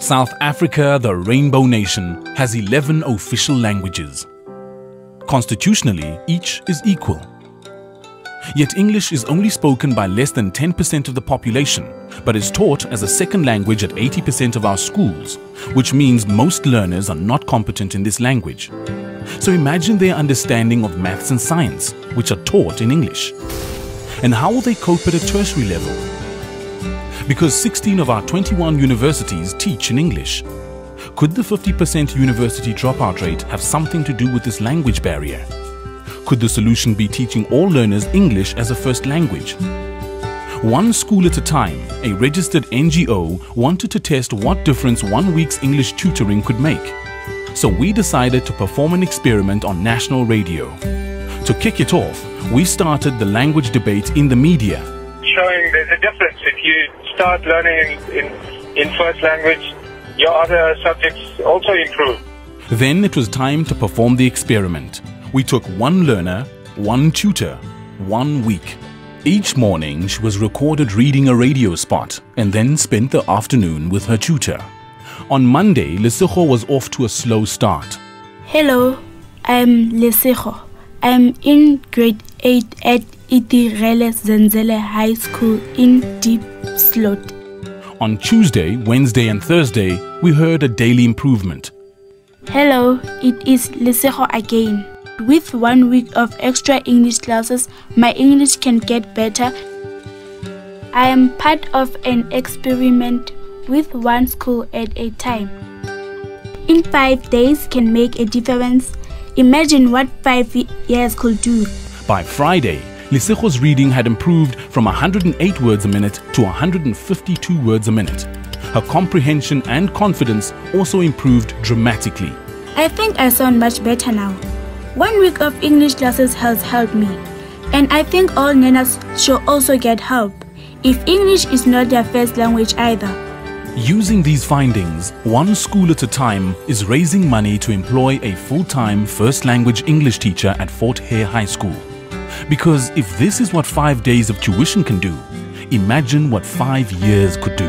South Africa, the Rainbow Nation, has 11 official languages. Constitutionally, each is equal. Yet English is only spoken by less than 10% of the population, but is taught as a second language at 80% of our schools, which means most learners are not competent in this language. So imagine their understanding of maths and science, which are taught in English. And how will they cope at a tertiary level? Because 16 of our 21 universities teach in English. Could the 50% university dropout rate have something to do with this language barrier? Could the solution be teaching all learners English as a first language? One School at a Time, a registered NGO, wanted to test what difference 1 week's English tutoring could make. So we decided to perform an experiment on national radio. To kick it off, we started the language debate in the media. Showing there's a difference. If you start learning in first language, your other subjects also improve. Then it was time to perform the experiment. We took one learner, one tutor, 1 week. Each morning she was recorded reading a radio spot and then spent the afternoon with her tutor. On Monday, Lesego was off to a slow start. Hello, I'm Lesego. I'm in grade 8 at Itirele Zenzele High School in Diepsloot. On Tuesday, Wednesday and Thursday, we heard a daily improvement. Hello, it is Lesego again. With 1 week of extra English classes, my English can get better. I am part of an experiment with one school at a time. In 5 days can make a difference. Imagine what 5 years could do. By Friday, Lesego's reading had improved from 108 words a minute to 152 words a minute. Her comprehension and confidence also improved dramatically. I think I sound much better now. 1 week of English classes has helped me. And I think all Nenas should also get help, if English is not their first language either. Using these findings, One School at a Time is raising money to employ a full-time first language English teacher at Fort Hare High School. Because if this is what 5 days of tuition can do, imagine what 5 years could do.